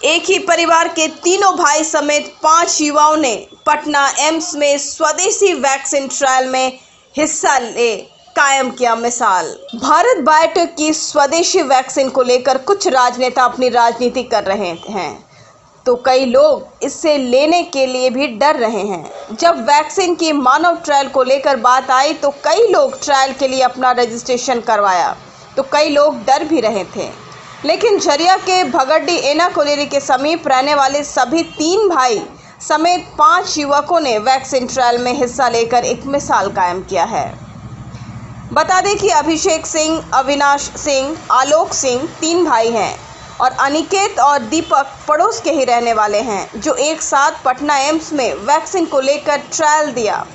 एक ही परिवार के तीनों भाई समेत 5 युवाओं ने पटना एम्स में स्वदेशी वैक्सीन ट्रायल में हिस्सा ले कायम किया मिसाल। भारत बायोटेक की स्वदेशी वैक्सीन को लेकर कुछ राजनेता अपनी राजनीति कर रहे हैं तो कई लोग इससे लेने के लिए भी डर रहे हैं। जब वैक्सीन की मानव ट्रायल को लेकर बात आई तो कई लोग ट्रायल के लिए अपना रजिस्ट्रेशन करवाया तो कई लोग डर भी रहे थे। लेकिन झरिया के भगड्डी एना कोलेरी के समीप रहने वाले सभी 3 भाई समेत 5 युवकों ने वैक्सीन ट्रायल में हिस्सा लेकर एक मिसाल कायम किया है। बता दें कि अभिषेक सिंह, अविनाश सिंह, आलोक सिंह 3 भाई हैं और अनिकेत और दीपक पड़ोस के ही रहने वाले हैं जो एक साथ पटना एम्स में वैक्सीन को लेकर ट्रायल दिया।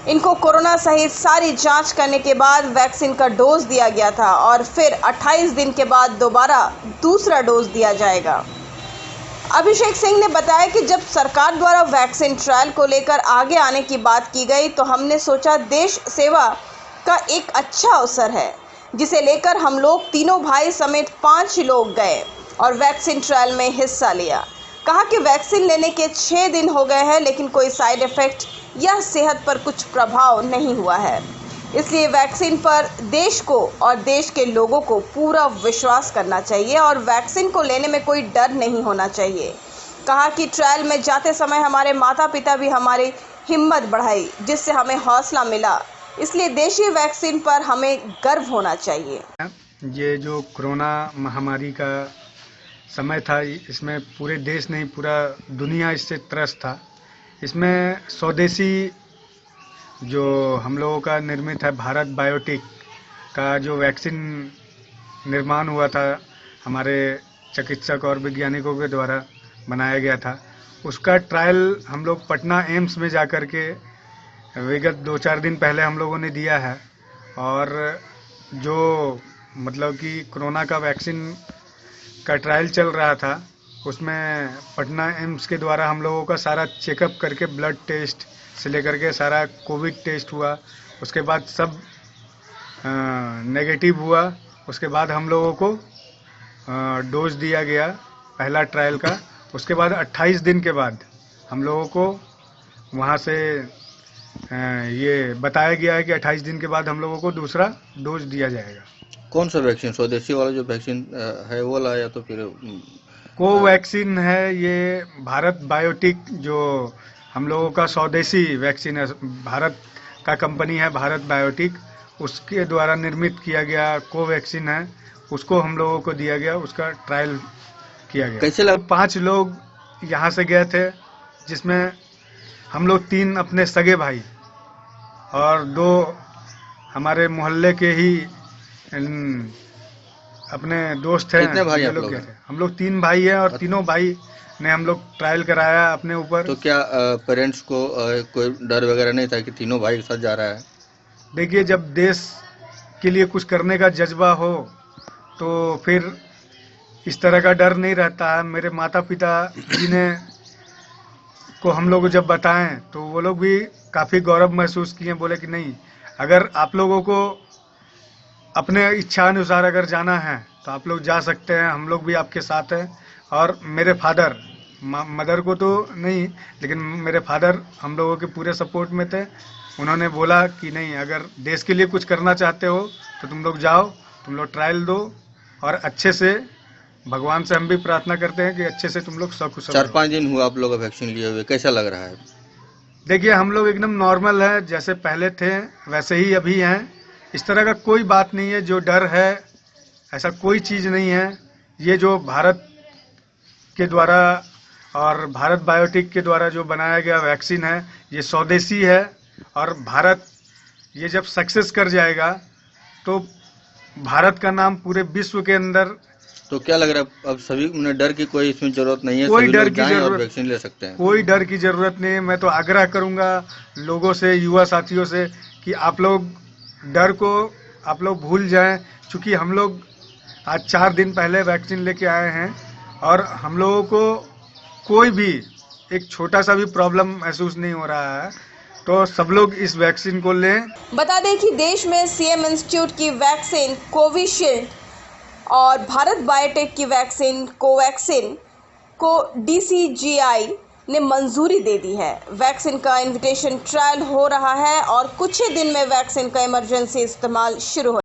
इनको कोरोना सहित सारी जांच करने के बाद वैक्सीन का डोज दिया गया था और फिर 28 दिन के बाद दोबारा दूसरा डोज दिया जाएगा। अभिषेक सिंह ने बताया कि जब सरकार द्वारा वैक्सीन ट्रायल को लेकर आगे आने की बात की गई तो हमने सोचा देश सेवा का एक अच्छा अवसर है, जिसे लेकर हम लोग तीनों भाई समेत 5 लोग गए और वैक्सीन ट्रायल में हिस्सा लिया। कहा कि वैक्सीन लेने के 6 दिन हो गए हैं लेकिन कोई साइड इफेक्ट या सेहत पर कुछ प्रभाव नहीं हुआ है, इसलिए वैक्सीन पर देश को और देश के लोगों को पूरा विश्वास करना चाहिए और वैक्सीन को लेने में कोई डर नहीं होना चाहिए। कहा कि ट्रायल में जाते समय हमारे माता पिता भी हमारी हिम्मत बढ़ाई जिससे हमें हौसला मिला, इसलिए देशी वैक्सीन पर हमें गर्व होना चाहिए। ये जो कोरोना महामारी का समय था, इसमें पूरे देश नहीं पूरा दुनिया इससे त्रस्त था। इसमें स्वदेशी जो हम लोगों का निर्मित है भारत बायोटेक का जो वैक्सीन निर्माण हुआ था, हमारे चिकित्सक और वैज्ञानिकों के द्वारा बनाया गया था, उसका ट्रायल हम लोग पटना एम्स में जाकर के विगत 2-4 दिन पहले हम लोगों ने दिया है। और जो मतलब कि कोरोना का वैक्सीन का ट्रायल चल रहा था, उसमें पटना एम्स के द्वारा हम लोगों का सारा चेकअप करके ब्लड टेस्ट से लेकर के सारा कोविड टेस्ट हुआ, उसके बाद सब नेगेटिव हुआ। उसके बाद हम लोगों को डोज दिया गया पहला ट्रायल का। उसके बाद 28 दिन के बाद हम लोगों को वहाँ से ये बताया गया है कि 28 दिन के बाद हम लोगों को दूसरा डोज दिया जाएगा। कौन सा वैक्सीन, स्वदेशी वाला जो वैक्सीन है वो लाया तो फिर कोवैक्सीन है? ये भारत बायोटेक जो हम लोगों का स्वदेशी वैक्सीन है, भारत का कंपनी है भारत बायोटेक, उसके द्वारा निर्मित किया गया कोवैक्सीन है, उसको हम लोगों को दिया गया, उसका ट्रायल किया गया। कैसे लगा? 5 लोग यहाँ से गए थे, जिसमें हम लोग 3 अपने सगे भाई और 2 हमारे मोहल्ले के ही अपने दोस्त हैं। कितने भाई आप लोग? हम लोग 3 भाई हैं और तीनों भाई ने हम लोग ट्रायल कराया अपने ऊपर। तो क्या पेरेंट्स को कोई डर वगैरह नहीं था कि तीनों भाई के साथ जा रहा है? देखिए, जब देश के लिए कुछ करने का जज्बा हो तो फिर इस तरह का डर नहीं रहता है। मेरे माता पिता जी ने को हम लोग जब बताएं तो वो लोग भी काफ़ी गौरव महसूस किए, बोले कि नहीं, अगर आप लोगों को अपने इच्छा अनुसार अगर जाना है तो आप लोग जा सकते हैं, हम लोग भी आपके साथ हैं। और मेरे फादर, मदर को तो नहीं, लेकिन मेरे फादर हम लोगों के पूरे सपोर्ट में थे। उन्होंने बोला कि नहीं, अगर देश के लिए कुछ करना चाहते हो तो तुम लोग जाओ, तुम लोग ट्रायल दो और अच्छे से, भगवान से हम भी प्रार्थना करते हैं कि अच्छे से तुम लोग सकुशल। 4-5 दिन हुआ आप लोग वैक्सीन लिए हुए, कैसा लग रहा है? देखिए, हम लोग एकदम नॉर्मल है, जैसे पहले थे वैसे ही अभी हैं। इस तरह का कोई बात नहीं है, जो डर है ऐसा कोई चीज़ नहीं है। ये जो भारत के द्वारा और भारत बायोटेक के द्वारा जो बनाया गया वैक्सीन है, ये स्वदेशी है और भारत ये जब सक्सेस कर जाएगा तो भारत का नाम पूरे विश्व के अंदर। तो क्या लग रहा है अब सभी डर की कोई इसमें जरूरत नहीं है? कोई सभी डर लोग की जाएं और जरूरत, वैक्सीन ले सकते हैं। कोई डर की जरूरत नहीं है। मैं तो आग्रह करूंगा लोगों से, युवा साथियों से, कि आप लोग डर को आप लोग भूल जाएं, क्योंकि हम लोग आज 4 दिन पहले वैक्सीन लेके आए हैं और हम लोगों को कोई भी एक छोटा सा भी प्रॉब्लम महसूस नहीं हो रहा है। तो सब लोग इस वैक्सीन को लें। बता दें कि देश में सीरम इंस्टीट्यूट की वैक्सीन कोविशील्ड और भारत बायोटेक की वैक्सीन कोवैक्सीन को DCGI ने मंजूरी दे दी है। वैक्सीन का इन्विटेशन ट्रायल हो रहा है और कुछ ही दिन में वैक्सीन का इमरजेंसी इस्तेमाल शुरू हो